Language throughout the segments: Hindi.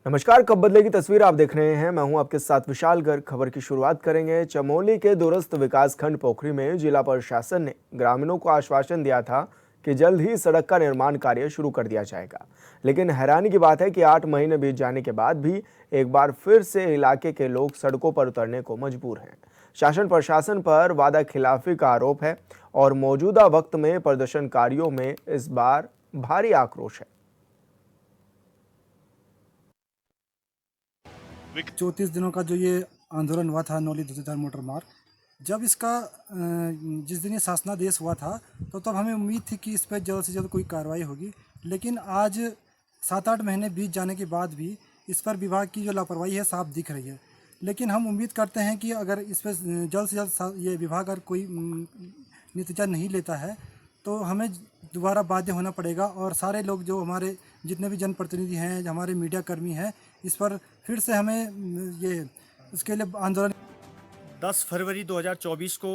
नमस्कार, कब बदलेगी तस्वीर आप देख रहे हैं। मैं हूं आपके साथ विशाल गर्ग। खबर की शुरुआत करेंगे। चमोली के दूरस्थ विकासखंड पोखरी में जिला प्रशासन ने ग्रामीणों को आश्वासन दिया था कि जल्द ही सड़क का निर्माण कार्य शुरू कर दिया जाएगा, लेकिन हैरानी की बात है कि 8 महीने बीत जाने के बाद भी एक बार फिर से इलाके के लोग सड़कों पर उतरने को मजबूर हैं। शासन प्रशासन पर वादा खिलाफी का आरोप है और मौजूदा वक्त में प्रदर्शनकारियों में इस बार भारी आक्रोश है। 34 दिनों का जो ये आंदोलन हुआ था नौली धुतीधार मोटर मार्ग, जब इसका जिस दिन ये शासनादेश हुआ था तो तब हमें उम्मीद थी कि इस पर जल्द से जल्द कोई कार्रवाई होगी। लेकिन आज 7-8 महीने बीत जाने के बाद भी इस पर विभाग की जो लापरवाही है साफ दिख रही है। लेकिन हम उम्मीद करते हैं कि अगर इस पर जल्द से जल्द ये विभाग अगर कोई नतीजा नहीं लेता है तो हमें दोबारा बाध्य होना पड़ेगा और सारे लोग जो हमारे जितने भी जनप्रतिनिधि हैं, हमारे मीडिया कर्मी हैं, इस पर फिर से हमें ये उसके लिए आंदोलन। 10 फरवरी 2024 को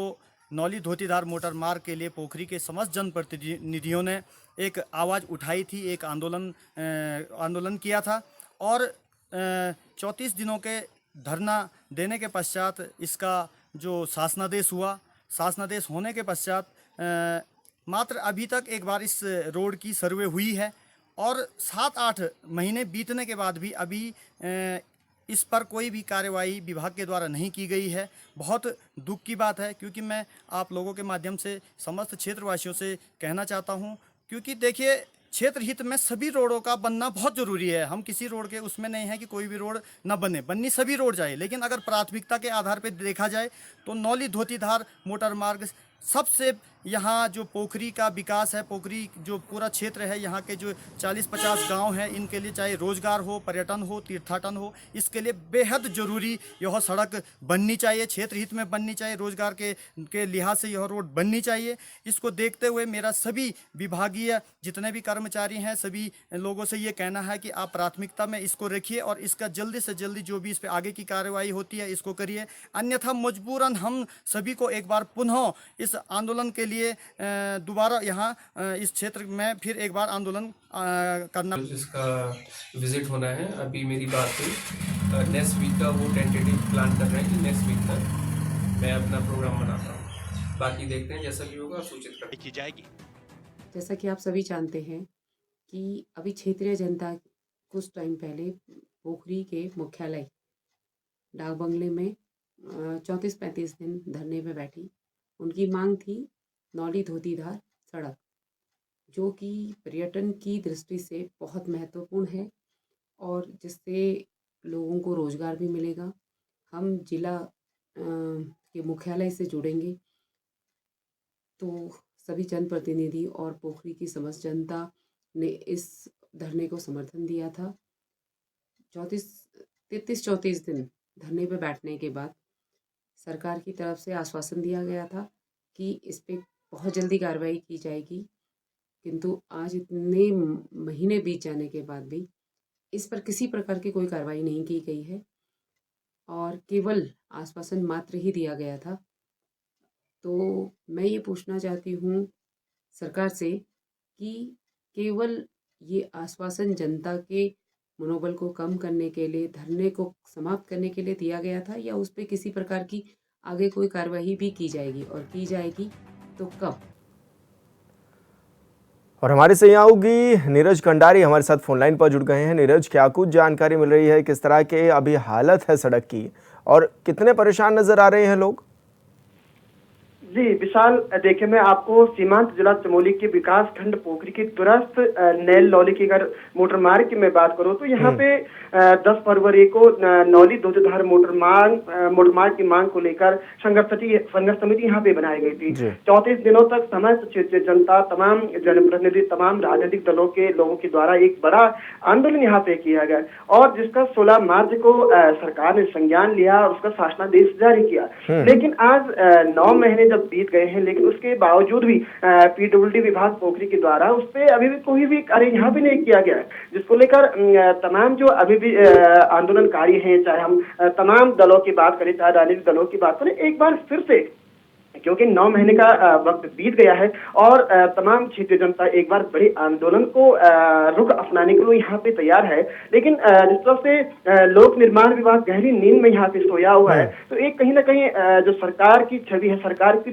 नौली धोतीधार मोटर मार्ग के लिए पोखरी के समस्त जनप्रतिनिधियों ने एक आवाज़ उठाई थी, एक आंदोलन किया था और 34 दिनों के धरना देने के पश्चात इसका जो शासनादेश हुआ, शासनादेश होने के पश्चात मात्र अभी तक एक बार इस रोड की सर्वे हुई है और 7-8 महीने बीतने के बाद भी अभी इस पर कोई भी कार्यवाही विभाग के द्वारा नहीं की गई है। बहुत दुख की बात है, क्योंकि मैं आप लोगों के माध्यम से समस्त क्षेत्रवासियों से कहना चाहता हूं, क्योंकि देखिए क्षेत्र हित में सभी रोडों का बनना बहुत ज़रूरी है। हम किसी रोड के उसमें नहीं है कि कोई भी रोड ना बननी सभी रोड जाए, लेकिन अगर प्राथमिकता के आधार पर देखा जाए तो नौली धोतीधार मोटर मार्ग सबसे यहाँ जो पोखरी का विकास है, पोखरी जो पूरा क्षेत्र है, यहाँ के जो 40-50 गांव हैं, इनके लिए चाहे रोजगार हो, पर्यटन हो, तीर्थाटन हो, इसके लिए बेहद ज़रूरी यह सड़क बननी चाहिए, क्षेत्र हित में बननी चाहिए, रोजगार के लिहाज से यह रोड बननी चाहिए। इसको देखते हुए मेरा सभी विभागीय जितने भी कर्मचारी हैं, सभी लोगों से ये कहना है कि आप प्राथमिकता में इसको रखिए और इसका जल्दी से जल्दी जो भी इस पर आगे की कार्रवाई होती है इसको करिए, अन्यथा मजबूरन हम सभी को एक बार पुनः इस आंदोलन के लिए दोबारा यहाँ इस क्षेत्र में फिर एक बार आंदोलन करना। जिसका विजिट होना है, अभी मेरी बात हुई नेक्स्ट वीक का, वो टेंटेटिव प्लान कर रहे हैं कि नेक्स्ट वीक तक मैं अपना प्रोग्राम बनाता हूँ। बाकी देखते हैं जैसा भी होगा सूचित की जाएगी। जैसा कि आप सभी जानते हैं कि अभी क्षेत्रीय जनता कुछ टाइम पहले पोखरी के मुख्यालय डाक बंगले में 34-35 दिन धरने पे बैठी। उनकी मांग थी नौली धोतीधार सड़क, जो कि पर्यटन की दृष्टि से बहुत महत्वपूर्ण है और जिससे लोगों को रोजगार भी मिलेगा। हम जिला के मुख्यालय से जुड़ेंगे तो सभी जनप्रतिनिधि और पोखरी की समस्त जनता ने इस धरने को समर्थन दिया था। 33-34 दिन धरने पर बैठने के बाद सरकार की तरफ से आश्वासन दिया गया था कि इस पे बहुत जल्दी कार्रवाई की जाएगी, किंतु आज इतने महीने बीत जाने के बाद भी इस पर किसी प्रकार की कोई कार्रवाई नहीं की गई है और केवल आश्वासन मात्र ही दिया गया था। तो मैं ये पूछना चाहती हूँ सरकार से कि केवल ये आश्वासन जनता के मनोबल को कम करने के लिए, धरने को समाप्त करने के लिए दिया गया था, या उस पर किसी प्रकार की आगे कोई कार्रवाई भी की जाएगी और की जाएगी तो कब? और हमारे से यहाँ होगी नीरज कंडारी, हमारे साथ फोन लाइन पर जुड़ गए हैं। नीरज, क्या कुछ जानकारी मिल रही है, किस तरह के अभी हालत है सड़क की और कितने परेशान नजर आ रहे हैं लोग? जी विशाल, देखिए मैं आपको सीमांत जिला चमोली के विकास खंड पोखरी के दूरस्थ नैल नौली की अगर मोटर मार्ग की मैं बात करूं तो यहाँ पे 10 फरवरी को नौली धोतीधार मोटर मार्ग की मांग को लेकर संघर्ष समिति यहाँ पे बनाई गई थी। 34 दिनों तक समस्त क्षेत्रीय जनता, तमाम जनप्रतिनिधि, तमाम राजनीतिक दलों के लोगों के द्वारा एक बड़ा आंदोलन यहाँ पे किया गया और जिसका 16 मार्च को सरकार ने संज्ञान लिया और उसका शासनादेश जारी किया। लेकिन आज 9 महीने जब बीत गए हैं, लेकिन उसके बावजूद भी पीडब्ल्यूडी विभाग पोखरी के द्वारा उस पर अभी भी कोई भी कार्य यहाँ भी नहीं किया गया है, जिसको लेकर तमाम जो अभी भी आंदोलनकारी हैं, चाहे हम तमाम दलों की बात करें, चाहे राजनीतिक दलों की बात करें, एक बार फिर से क्योंकि 9 महीने का वक्त बीत गया है और तमाम क्षेत्रीय जनता एक बार बड़े आंदोलन को रुख अपनाने के लिए यहाँ पे तैयार है। लेकिन जिस तरह से लोक निर्माण विभाग गहरी नींद में यहाँ पे सोया हुआ है, तो एक कहीं ना कहीं जो सरकार की छवि है, सरकार की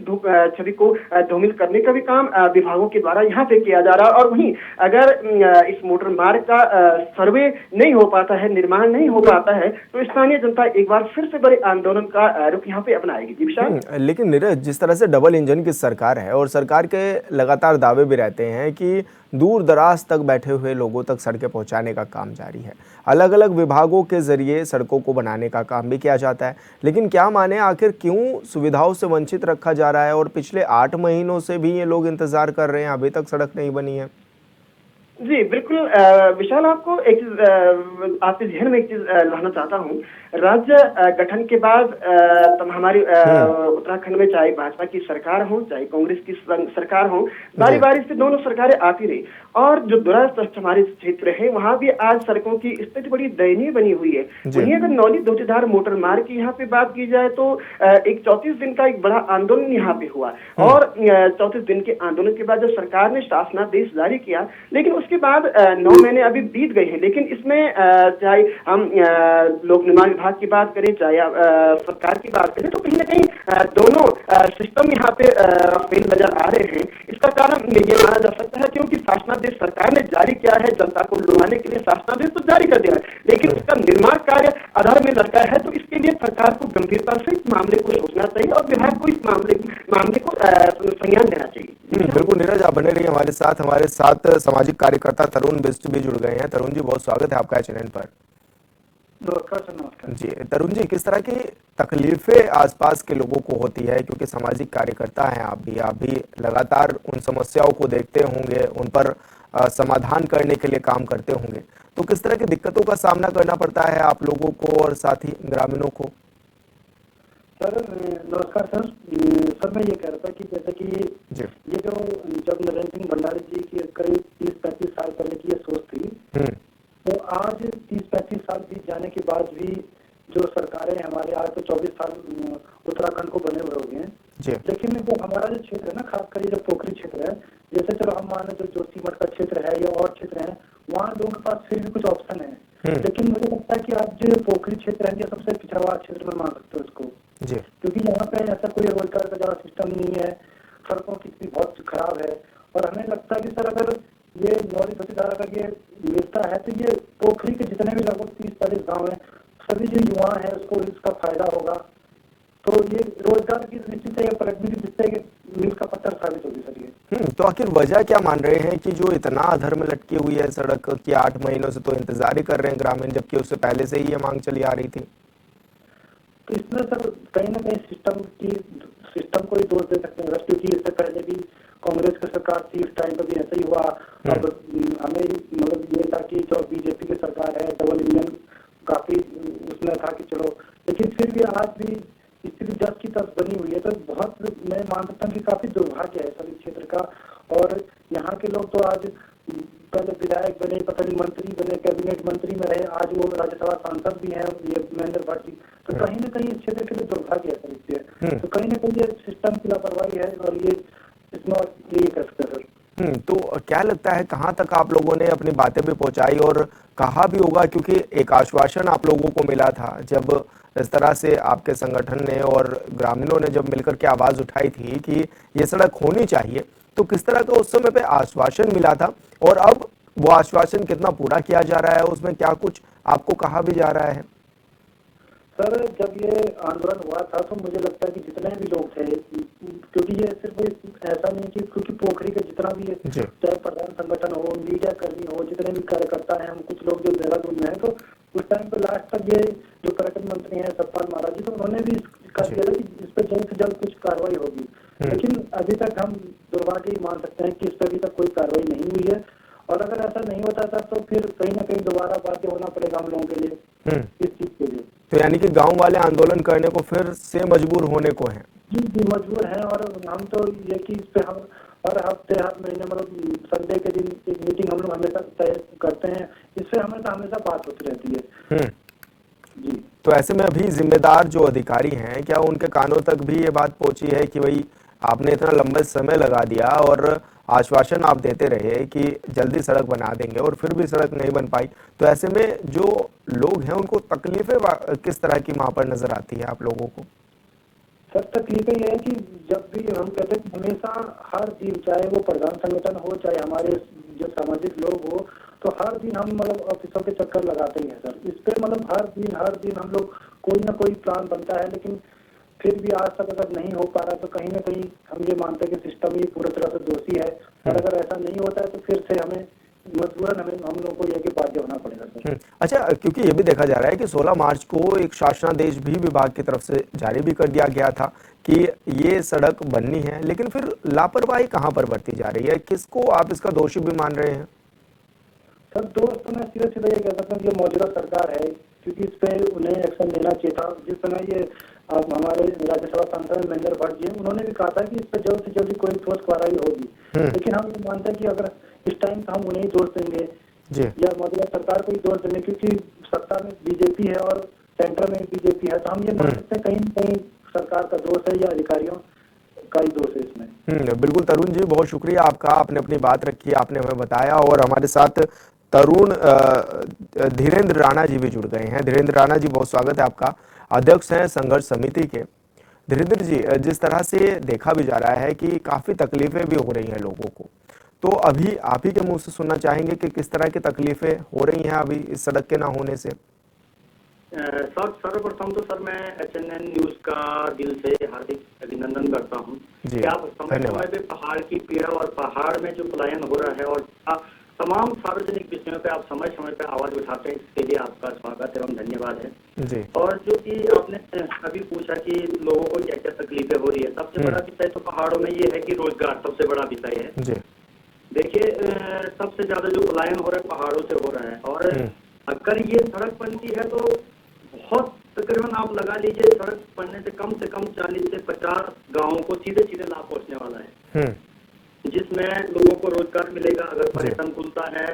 छवि को धूमिल करने का भी काम विभागों के द्वारा यहाँ पे किया जा रहा है। और वहीं अगर इस मोटर मार्ग का सर्वे नहीं हो पाता है, निर्माण नहीं हो पाता है, तो स्थानीय जनता एक बार फिर से बड़े आंदोलन का रुख यहाँ पे अपनाएगी। जी विशाल। लेकिन नीरज, जिस तरह से डबल इंजन की सरकार है और सरकार के लगातार दावे भी रहते हैं कि दूर दराज तक बैठे हुए लोगों तक सड़कें पहुंचाने का काम जारी है, अलग अलग विभागों के जरिए सड़कों को बनाने का काम भी किया जाता है, लेकिन क्या माने आखिर क्यों सुविधाओं से वंचित रखा जा रहा है और पिछले 8 महीनों से भी ये लोग इंतजार कर रहे हैं, अभी तक सड़क नहीं बनी है? जी बिल्कुल विशाल, आपको एक चीज आपके जहन में एक चीज लाना चाहता हूँ। राज्य गठन के बाद हमारी उत्तराखंड में चाहे भाजपा की सरकार हो, चाहे कांग्रेस की सरकार हो, बारी बारी से दोनों सरकारें आती रही और जो दूरस्थ हमारे क्षेत्र है वहाँ भी आज सड़कों की स्थिति बड़ी दयनीय बनी हुई है। वहीं अगर नौली धोतीधार मोटर मार्ग की यहाँ पे बात की जाए तो एक 34 दिन का एक बड़ा आंदोलन यहाँ पे हुआ और 34 दिन के आंदोलन के बाद जब सरकार ने शासनादेश जारी किया, लेकिन उसके बाद 9 महीने अभी बीत गए हैं। लेकिन इसमें चाहे हम लोक निर्माण विभाग की बात करें, चाहे सरकार की बात करें, तो कहीं ना कहीं दोनों सिस्टम यहाँ पे फेल नजर आ रहे हैं। इसका कारण ये माना जा सकता है क्योंकि शासनादेश सरकार ने जारी किया है, जनता को लुभाने के लिए शासनादेश तो जारी कर दिया है, लेकिन उसका निर्माण कार्य आधार में लटका है। तो इसके लिए सरकार को गंभीरता से इस मामले को सोचना चाहिए और विभाग को इस मामले को संज्ञान देना चाहिए। बिल्कुल नीरज, आप बने रहिए हमारे साथ सामाजिक कार्यकर्ता तरुण बिष्ट भी जुड़ गए हैं। तरुण जी, बहुत स्वागत है आपका चैनल पर। नमस्कार। जी तरुण जी, किस तरह की तकलीफें आसपास के लोगों को होती है, क्योंकि सामाजिक कार्यकर्ता हैं आप भी लगातार उन समस्याओं को देखते होंगे, उन पर समाधान करने के लिए काम करते होंगे, तो किस तरह की दिक्कतों का सामना करना पड़ता है आप लोगों को और साथ ही ग्रामीणों को? सर नमस्कार सर। सर मैं ये कह रहा था कि जैसे कि ये जो जब नरेंद्र सिंह भंडारी जी की करीब 30-35 साल पहले की ये सोच थी, तो आज 30-35 साल बीत जाने के बाद भी जो सरकारें हमारे, आज तो 24 साल उत्तराखंड को बने हुए हो गए हैं, लेकिन वो हमारा जो क्षेत्र है ना, खासकर जो पोखरी क्षेत्र है, जैसे चलो हम माने तो जो सीमट का क्षेत्र है या और क्षेत्र है, वहाँ लोगों के पास फिर भी कुछ ऑप्शन है। लेकिन मुझे लगता है कि आज जो पोखरी क्षेत्र है, ये सबसे पिछड़ा हुआ क्षेत्र में मान सकते हो उसको, क्योंकि यहाँ पे ऐसा कोई रोजगार का ज्यादा सिस्टम नहीं है, सड़कों की स्थिति बहुत खराब है। और हमें लगता है कि सर अगर ये नौली धोतीधार का ये मिलता है तो ये पोखरी के जितने भी लगभग 30-40 गाँव है, सभी जो युवा है उसको इसका फायदा होगा। तो ये रोजगार की दृष्टि से, पर्यटन की दृष्टि से मील का पत्थर साबित होगी सर ये। तो आखिर वजह क्या मान रहे हैं कि जो इतना अधर में लटकी हुई है सड़क की, 8 महीनों से तो इंतजार ही कर रहे हैं ग्रामीण, जबकि उससे पहले से ही ये मांग चली आ रही थी? तो इसमें सर कहीं ना कहीं सिस्टम को ही दोष दे सकते हैं, क्योंकि इससे पहले भी कांग्रेस की सरकार थी, इस टाइम पर भी ऐसा ही हुआ। अब हमें मतलब ये था कि जो बीजेपी की सरकार है, डबल इंजन काफी उसमें था कि चलो, लेकिन फिर भी आज भी स्थिति 10 की 10 बनी हुई है। तो बहुत मैं मान सकता हूँ कि काफी दुर्भाग्य है सभी क्षेत्र का। और यहाँ के लोग तो आज पहले विधायक बने, पता नहीं मंत्री बने, कैबिनेट मंत्री में रहे, आज वो राज्यसभा सांसद भी हैं, ये महेंद्र भट्ट जी। तो कहीं ना कहीं इस क्षेत्र के लिए दुर्भाग्य है सर इससे। तो कहीं ना कहीं ये सिस्टम की लापरवाही है और ये इसमें ये कर सकते हैं। तो क्या लगता है कहाँ तक आप लोगों ने अपनी बातें भी पहुंचाई और कहा भी होगा, क्योंकि एक आश्वासन आप लोगों को मिला था जब इस तरह से आपके संगठन ने और ग्रामीणों ने जब मिलकर के आवाज उठाई थी कि ये सड़क होनी चाहिए, तो किस तरह का उस समय पे आश्वासन मिला था और अब वो आश्वासन कितना पूरा किया जा रहा है, उसमें क्या कुछ आपको कहा भी जा रहा है? सर जब ये आंदोलन हुआ था तो मुझे लगता है कि जितने भी लोग थे, क्योंकि ये सिर्फ ऐसा नहीं कि क्योंकि पोखरी का जितना भी चाहे प्रधान संगठन हो, मीडिया कर्मी हो, जितने भी कार्यकर्ता हैं, हम कुछ लोग जो देहरादून में है, तो उस टाइम पे लास्ट तक ये जो पर्यटन मंत्री हैं सतपाल महाराज जी, तो उन्होंने भी कहा था कि इस पर जल्द से जल्द कुछ कार्रवाई होगी। लेकिन अभी तक हम दुर्भाग्य मान सकते हैं कि इस पर अभी तक कोई कार्रवाई नहीं हुई है। और अगर ऐसा नहीं होता था तो फिर कहीं ना कहीं दोबारा बाध्य होना पड़ेगा हम लोगों के लिए इस चीज के लिए। तो यानी कि गांव वाले आंदोलन करने को फिर से मजबूर होने को हैं? जी मजबूर हैं। और हम तो ये कि इस पे हम हर हफ्ते हर महीने मतलब संडे के दिन एक मीटिंग हम लोग हमेशा तय करते हैं, इससे हमेशा बात होती रहती है। जी तो ऐसे में अभी जिम्मेदार जो अधिकारी हैं, क्या उनके कानों तक भी ये बात पहुंची है कि भाई आपने इतना लंबा समय लगा दिया और आश्वासन आप देते रहे कि जल्दी सड़क बना देंगे और फिर भी सड़क नहीं बन पाई। तो ऐसे में जो लोग हैं उनको तकलीफें किस तरह की वहाँ पर नजर आती है आप लोगों को? सर तकलीफें ये है कि जब भी हम कहते हैं कि हमेशा हर दिन, चाहे वो प्रधान संगठन हो चाहे हमारे जो सामाजिक लोग हो, तो हर दिन हम मतलब ऑफिसों के चक्कर लगाते ही हैं सर। इस पे मतलब हर दिन हम लोग कोई ना कोई प्लान बनता है, लेकिन फिर भी आज तक अगर नहीं हो पा रहा तो कहीं ना कहीं हम ये मानते हैं कि सिस्टम ही पूरी तरह से दोषी है। और अगर ऐसा नहीं होता है तो फिर से हमें मजबूरन हम लोग को ये बाध्य होना पड़ेगा सर। अच्छा, क्योंकि ये भी देखा जा रहा है कि 16 मार्च को एक शासनादेश भी विभाग की तरफ से जारी भी कर दिया गया था कि ये सड़क बननी है, लेकिन फिर लापरवाही कहाँ पर बरती जा रही है? किसको आप इसका दोषी भी मान रहे हैं? सर दोस्त मैं सीधा सीधा ये कह सकता हूँ कि मौजूदा सरकार है, क्योंकि इस पे उन्हें एक्शन लेना चाहिए था। जिस समय ये हमारे राज्यसभा सांसद महेंद्र भट्ट जी, उन्होंने भी कहा था कि इस पर जल्द से जल्द कोई ठोस कार्रवाई होगी, लेकिन हम ये मानते हैं कि अगर इस टाइम तो हम उन्हें ही दोष देंगे या मौजूदा सरकार को ही दोष देंगे, क्योंकि सत्ता में बीजेपी है और सेंटर में बीजेपी है। तो हम ये मान सकते हैं कहीं न कहीं सरकार का दोष है या अधिकारियों का ही दोष है इसमें। बिल्कुल तरुण जी, बहुत शुक्रिया आपका, आपने अपनी बात रखी, आपने हमें बताया। और हमारे साथ तरुण धीरेन्द्र राणा जी भी जुड़ गए हैं। धीरेन्द्र राणा जी, बहुत स्वागत है आपका, अध्यक्ष हैं संघर्ष समिति के। धीरेन्द्र जी, जिस तरह से देखा भी जा रहा है कि काफी तकलीफें भी हो रही हैं लोगों को, तो अभी आप ही के मुंह से सुनना चाहेंगे कि किस तरह की तकलीफें हो रही हैं अभी इस सड़क के ना होने से। सर सर्वप्रथम तो सर मैं HNN न्यूज का दिल से हार्दिक अभिनंदन करता हूं कि आप समय समय पे पहाड़ की पीड़ा और पहाड़ में जो पलायन हो रहा है और तमाम सार्वजनिक विषयों पे आप समय समय पे आवाज उठाते हैं, इसके लिए आपका स्वागत एवं धन्यवाद है जी। और जो कि आपने अभी पूछा कि लोगों को क्या क्या तकलीफें हो रही है, सबसे बड़ा विषय तो पहाड़ों में ये है कि रोजगार सबसे बड़ा विषय है जी। देखिए सबसे ज्यादा जो पलायन हो रहा है पहाड़ों से हो रहा है, और अगर ये सड़क बनती है तो बहुत तकरीबन आप लगा लीजिए सड़क बनने से कम 40 से 50 गांवों को सीधे सीधे लाभ पहुंचने वाला है, जिसमें लोगों को रोजगार मिलेगा अगर पर्यटन खुलता है।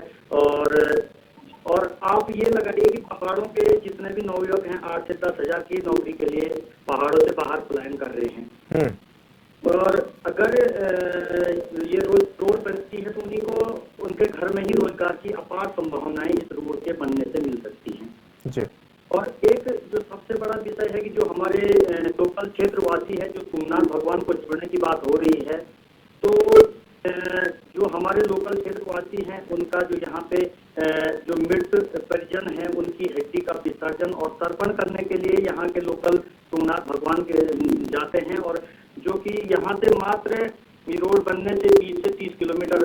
और आप ये लगाइए कि पहाड़ों के जितने भी नवयुवक हैं 8 से 10 हजार की नौकरी के लिए पहाड़ों से बाहर पलायन कर रहे हैं। और अगर ये रोड बनती है तो उन्हीं को उनके घर में ही रोजगार की अपार संभावनाएं इस रोड के बनने से मिल सकती हैं जी। और एक जो सबसे बड़ा विषय है कि जो हमारे लोकल क्षेत्रवासी है, जो तुंगनाथ भगवान को जोड़ने की बात हो रही है, तो जो हमारे लोकल क्षेत्रवासी हैं उनका जो यहाँ पे जो मृत परिजन है उनकी हड्डी का विसर्जन और तर्पण करने के लिए यहाँ के लोकल तुंगनाथ भगवान के जाते हैं, और जो कि यहाँ से मात्र रोड बनने से 20 से 30 किलोमीटर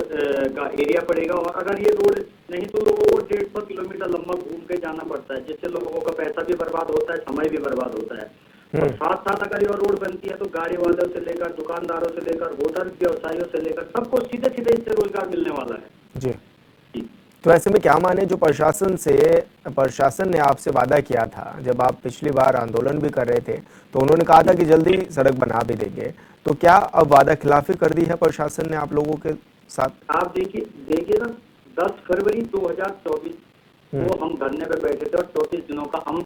का एरिया पड़ेगा, और अगर ये रोड नहीं तो लोगों को 150 किलोमीटर लंबा घूम के जाना पड़ता है, जिससे लोगों का पैसा भी बर्बाद होता है, समय भी बर्बाद होता है। और साथ साथ अगर ये रोड बनती है तो गाड़ी वालों से लेकर दुकानदारों से लेकर होटल व्यवसायियों से लेकर सबको सीधे सीधे इससे रोजगार मिलने वाला है जी। तो ऐसे में क्या माने, जो प्रशासन ने आपसे वादा किया था, जब आप पिछली बार आंदोलन भी कर रहे थे तो उन्होंने कहा था कि जल्दी सड़क बना भी देंगे, तो क्या अब वादा खिलाफी कर दी है प्रशासन ने आप लोगों के साथ? आप देखिए ना, 10 फरवरी 2024 को हम धरने पे बैठे थे और 34 दिनों का हम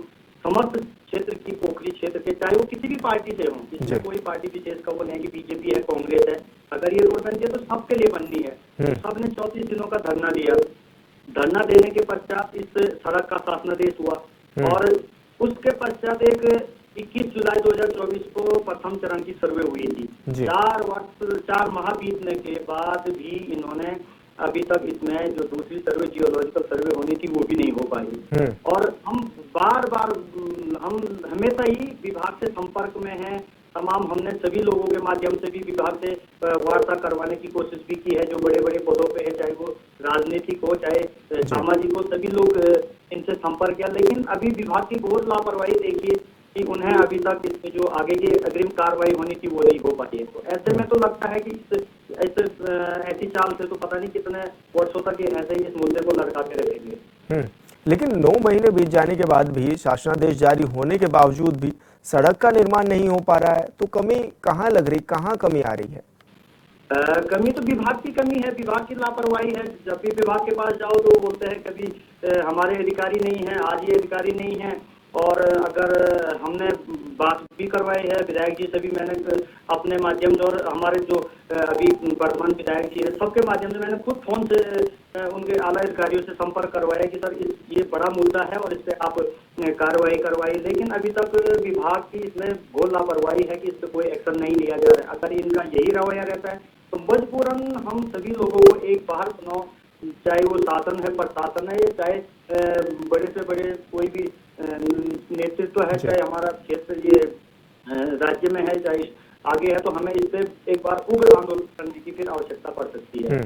समस्त क्षेत्र की पोखरी क्षेत्र के, चाहे वो किसी भी पार्टी से हो, इसमें कोई पार्टी विशेष का वो नहीं कि बीजेपी है कांग्रेस है, अगर ये रोड बनती है तो सबके लिए बननी है। सबने 34 दिनों का धरना दिया। धरना देने के पश्चात इस सड़क का शासनादेश हुआ, और उसके पश्चात एक 21 जुलाई 2024 को प्रथम चरण की सर्वे हुई थी। 4 माह बीतने के बाद भी इन्होंने अभी तक इसमें जो दूसरी सर्वे जियोलॉजिकल सर्वे होनी थी वो भी नहीं हो पाई, और हम बार हम हमेशा ही विभाग से संपर्क में हैं। तमाम हमने सभी लोगों के माध्यम से भी विभाग से वार्ता करवाने की कोशिश भी की है, जो बड़े बड़े पदों पे है, चाहे वो राजनीतिक हो चाहे सामाजिक हो, सभी लोग इनसे संपर्क किया, लेकिन अभी विभाग की बहुत लापरवाही देखिए कि उन्हें अभी तक इसमें जो आगे की अग्रिम कार्रवाई होनी थी वो नहीं हो पाती है। तो ऐसे में तो लगता है कि ऐसी चाल से तो पता नहीं कितने वर्षों तक ये ऐसे ही इस मुद्दे को लटकाते रहेंगे। लेकिन 9 महीने बीत जाने के बाद भी, शासनादेश जारी होने के बावजूद भी सड़क का निर्माण नहीं हो पा रहा है, तो कमी कहाँ लग रही, कहाँ कमी आ रही है? कमी तो विभाग की कमी है, विभाग की लापरवाही है। जब भी विभाग के पास जाओ तो बोलते हैं कभी हमारे अधिकारी नहीं है, आज ये अधिकारी नहीं है, और अगर हमने बात भी करवाई है विधायक जी से भी, मैंने अपने माध्यम से और हमारे जो अभी वर्तमान विधायक जी है सबके माध्यम से मैंने खुद फोन से उनके आला अधिकारियों से संपर्क करवाया कि सर ये बड़ा मुद्दा है और इस पे आप कार्रवाई करवाई, लेकिन अभी तक विभाग की इसमें घोर लापरवाही है कि इस पे कोई एक्शन नहीं लिया जा रहा है। अगर इनका यही रवैया रहता है तो मजबूरन हम सभी लोगों को एक बाहर चुनाव, चाहे वो शासन है प्रशासन है या चाहे बड़े से बड़े कोई भी नेतृत्व है, चाहे हमारा क्षेत्र ये राज्य में है चाहे आगे है, तो हमें इस पे एक बार उग्र आंदोलन करने की फिर आवश्यकता पड़ सकती है।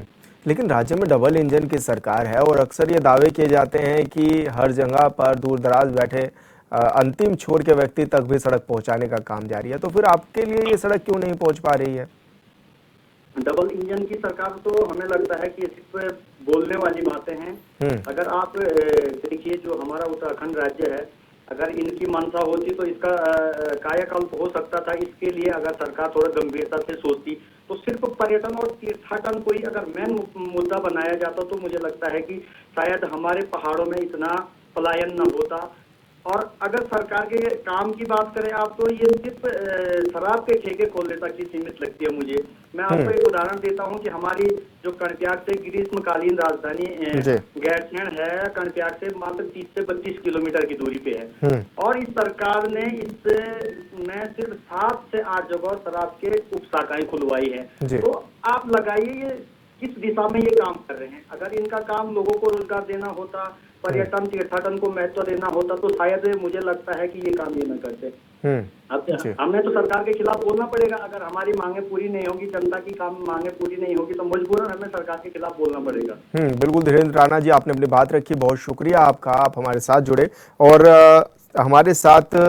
लेकिन राज्य में डबल इंजन की सरकार है और अक्सर ये दावे किए जाते हैं कि हर जगह पर दूर दराज बैठे अंतिम छोर के व्यक्ति तक भी सड़क पहुंचाने का काम जारी है, तो फिर आपके लिए ये सड़क क्यों नहीं पहुंच पा रही है? डबल इंजन की सरकार तो हमें लगता है कि सिर्फ बोलने वाली बातें हैं। अगर आप देखिए जो हमारा उत्तराखंड राज्य है, अगर इनकी मंशा होती तो इसका कायाकल्प हो सकता था। इसके लिए अगर सरकार थोड़ा गंभीरता से सोचती तो सिर्फ पर्यटन और तीर्थाटन कोई अगर मेन मुद्दा बनाया जाता तो मुझे लगता है कि शायद हमारे पहाड़ों में इतना पलायन न होता। और अगर सरकार के काम की बात करें आप तो ये सिर्फ शराब के ठेके खोलने तक ही सीमित लगती है मुझे। मैं आपको एक उदाहरण देता हूं कि हमारी जो कर्णप्रयाग से ग्रीष्मकालीन राजधानी गैरसैंण है, कर्णप्रयाग से मात्र 30 से 32 किलोमीटर की दूरी पे है और इस सरकार ने इसमें सिर्फ 7 से 8 जगह शराब के उप शाखाएं खुलवाई है। तो आप लगाइए ये किस दिशा में ये काम कर रहे हैं। अगर इनका काम लोगों को रोजगार देना होता, पर्यटन तीर्थाटन को महत्व देना होता तो शायद मुझे लगता है कि ये काम ये न करते। अब हमें तो सरकार के खिलाफ बोलना पड़ेगा। अगर हमारी मांगे पूरी नहीं होगी, जनता की काम मांगे पूरी नहीं होगी तो मजबूरन हमें सरकार के खिलाफ बोलना पड़ेगा। बिल्कुल धीरेन्द्र राणा जी, आपने अपनी बात रखी, बहुत शुक्रिया आपका, आप हमारे साथ जुड़े। और हमारे साथ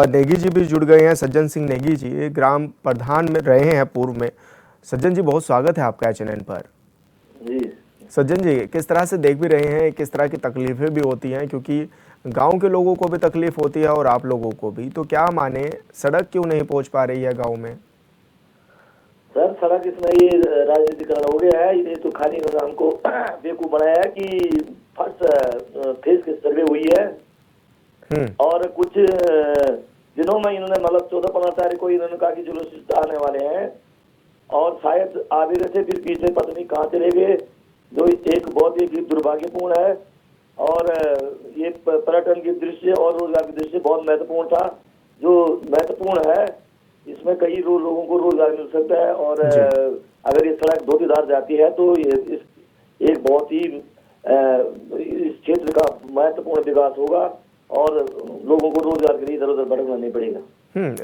नेगी जी भी जुड़ गए हैं, सज्जन सिंह नेगी जी, ग्राम प्रधान में रहे हैं पूर्व में। सज्जन जी, बहुत स्वागत है आपका चैनल पर। जी सज्जन जी, किस तरह से देख भी रहे हैं, किस तरह की तकलीफें भी होती हैं, क्योंकि गांव के लोगों को भी तकलीफ होती है और आप लोगों को भी, तो क्या माने सड़क क्यों नहीं पहुंच पा रही है गांव में? सर, सड़क इसमें ये राजनीतिकरण हो गया है। ये तो खाली इन्होंने हमको बेवकूफ बनाया है कि फर्स्ट फेज की सर्वे हुई है और कुछ दिनों में इन्होंने मतलब 14-15 तारीख को इन्होंने कहा कि जुलूस आने वाले हैं और शायद आ भी रहे थे, फिर पीछे पता नहीं कहाँ चले गए, जो एक बहुत ही दुर्भाग्यपूर्ण है। और ये पर्यटन की दृष्टि और रोजगार की दृष्टि बहुत महत्वपूर्ण था। जो महत्वपूर्ण है इसमें कई लोगों को रोजगार मिल सकता है और अगर ये सड़क धोतीधार जाती है तो ये एक बहुत ही इस क्षेत्र का महत्वपूर्ण विकास होगा और लोगों को रोजगार के लिए इधर उधर भटकना नहीं पड़ेगा।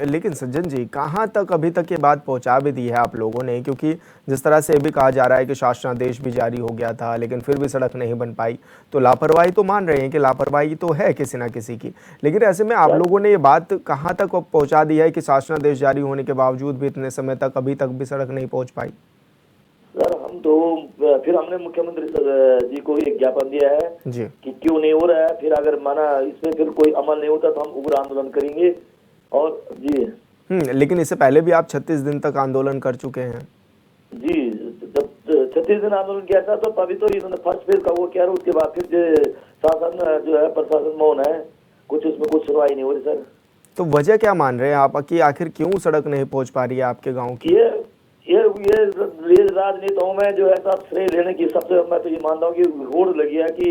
लेकिन सज्जन जी, कहाँ तक अभी तक ये बात पहुंचा भी दी है आप लोगों ने? क्योंकि जिस तरह से भी कहा जा रहा है कि शासनादेश भी जारी हो गया था लेकिन फिर भी सड़क नहीं बन पाई, तो लापरवाही तो मान रहे हैं कि लापरवाही तो है किसी ना किसी की, लेकिन ऐसे में आप लोगों ने ये बात कहाँ तक पहुंचा दी है कि शासनादेश जारी होने के बावजूद भी इतने समय तक अभी तक भी सड़क नहीं पहुँच पाई? सर, हम तो फिर हमने मुख्यमंत्री जी को एक ज्ञापन दिया है जी कि क्यों नहीं हो रहा है। फिर अगर माना इसमें फिर कोई अमल नहीं होता तो हम उग्र आंदोलन करेंगे। और जी लेकिन इससे पहले भी आप 36 दिन तक आंदोलन कर चुके हैं। जी, जब 36 दिन आंदोलन किया था तो तभी तो इन्होंने फर्स्ट फेज का वो किया, उसके बाद फिर शासन जो है प्रशासन मौन है, कुछ उसमें कुछ सुनवाई नहीं हो रही। सर, तो वजह क्या मान रहे हैं आप कि आखिर क्यों सड़क नहीं पहुंच पा रही है आपके गाँव की? ये राजनेताओं में जो है सब श्रेय लेने की सबसे, मैं तो ये मानता हूँ कि होड़ लगी है कि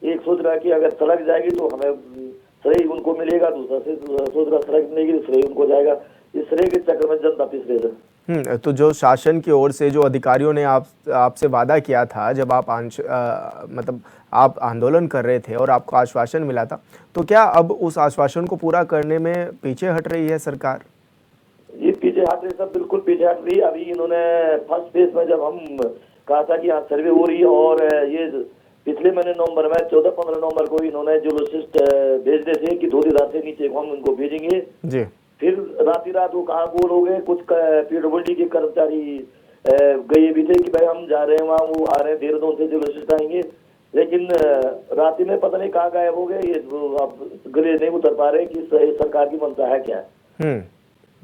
एक सोच रहा है कि अगर सड़क जाएगी तो हमें श्रेय उनको मिलेगा, दूसरा से सोच रहा सड़क मिलेगी तो श्रेय उनको जाएगा। इस श्रेय के चक्कर में जनता पिस रही है। तो जो शासन की ओर से जो अधिकारियों ने आपसे वादा किया था जब आप मतलब आप आंदोलन कर रहे थे और आपको आश्वासन मिला था, तो क्या अब उस आश्वासन को पूरा करने में पीछे हट रही है सरकार? ये पीछे हट रही, सब बिल्कुल पीछे हट रही। अभी इन्होंने फर्स्ट फेज में जब हम कहा था कि यहाँ सर्वे हो रही है और ये पिछले महीने नवंबर में 14-15 नवंबर को इन्होंने जो लिस्ट भेजने थे कि धोतीधार से नीचे को हम उनको भेजेंगे जी। फिर रात वो कहाँ गोल हो गए। कुछ पीडब्ल्यूडी के कर्मचारी गए भी थे कि भाई हम जा रहे हैं वहाँ, वो आ रहे हैं देहरादून से जो लिस्ट आएंगे, लेकिन रात में पता नहीं कहाँ गायब हो गए। ये अब गले नहीं उतर पा रहे कि सरकार की मंशा है क्या।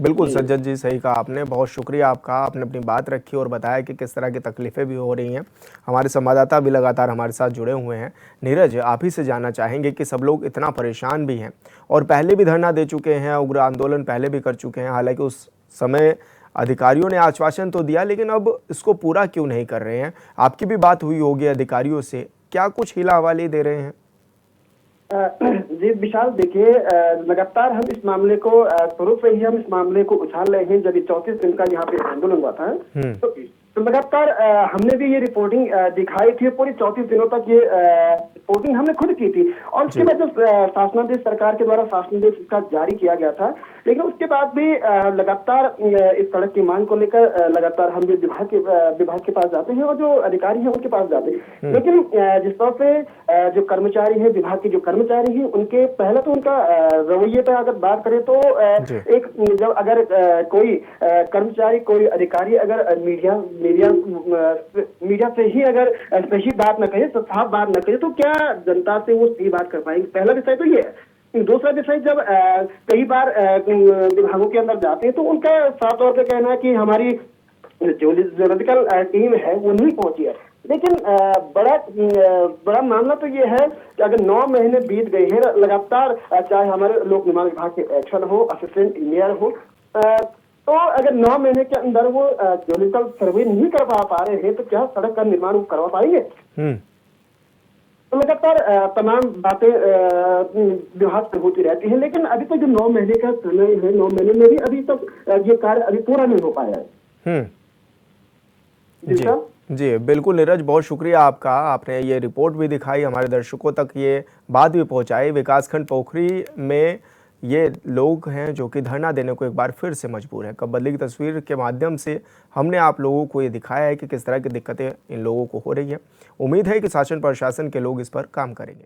बिल्कुल सज्जन जी, सही कहा आपने। बहुत शुक्रिया आपका, आपने अपनी बात रखी और बताया कि किस तरह की तकलीफ़ें भी हो रही हैं। हमारे संवाददाता भी लगातार हमारे साथ जुड़े हुए हैं। नीरज, आप ही से जानना चाहेंगे कि सब लोग इतना परेशान भी हैं और पहले भी धरना दे चुके हैं, उग्र आंदोलन पहले भी कर चुके हैं। हालांकि उस समय अधिकारियों ने आश्वासन तो दिया, लेकिन अब इसको पूरा क्यों नहीं कर रहे हैं? आपकी भी बात हुई होगी अधिकारियों से, क्या कुछ हिला हवाली दे रहे हैं? जी विशाल, देखिए लगातार हम इस मामले को शुरू से ही हम इस मामले को उछाल रहे हैं। जब 34 दिन का यहाँ पे आंदोलन हुआ था तो लगातार हमने भी ये रिपोर्टिंग दिखाई थी। पूरी 34 दिनों तक ये रिपोर्टिंग हमने खुद की थी और उसके बाद जब शासनादेश सरकार के द्वारा शासनादेश इसका जारी किया गया था, लेकिन उसके बाद भी लगातार इस सड़क की मांग को लेकर लगातार हम विभाग के पास जाते हैं और जो अधिकारी हैं उनके पास जाते हैं। लेकिन जिस तरह से जो कर्मचारी हैं, विभाग के जो कर्मचारी हैं, उनके पहले तो उनका रवैये पर अगर बात करें तो एक जब अगर कोई कर्मचारी, कोई अधिकारी अगर मीडिया से ही अगर सही बात न कहे, तो साफ बात न कहे, तो क्या जनता से वो सही बात कर पाएंगे? पहला विषय तो ये है। दूसरा विषय, जब कई बार विभागों के अंदर जाते हैं तो उनका साफ तौर पे कहना है कि हमारी जो ज्योलॉजिकल टीम है वो नहीं पहुंची है। लेकिन बड़ा मामला तो ये है कि अगर 9 महीने बीत गए हैं लगातार, चाहे हमारे लोक निर्माण विभाग के एक्शन हो, असिस्टेंट इंजीनियर हो, तो अगर 9 महीने के अंदर वो ज्योलॉजिकल सर्वे नहीं करवा पा रहे हैं तो क्या सड़क का निर्माण वो करवा पाएंगे? तो लगातार तमाम बातें विभाग से होती रहती हैं। लेकिन अभी तक जो 9 महीने का समय है, 9 महीने में भी अभी तक ये कार्य अभी पूरा नहीं हो पाया है। जी बिल्कुल नीरज, बहुत शुक्रिया आपका। आपने ये रिपोर्ट भी दिखाई, हमारे दर्शकों तक ये बात भी पहुंचाई। विकासखंड पोखरी में ये लोग हैं जो कि धरना देने को एक बार फिर से मजबूर हैं। कब बदली की तस्वीर के माध्यम से हमने आप लोगों को ये दिखाया है कि किस तरह की दिक्कतें इन लोगों को हो रही हैं। उम्मीद है कि शासन प्रशासन के लोग इस पर काम करेंगे।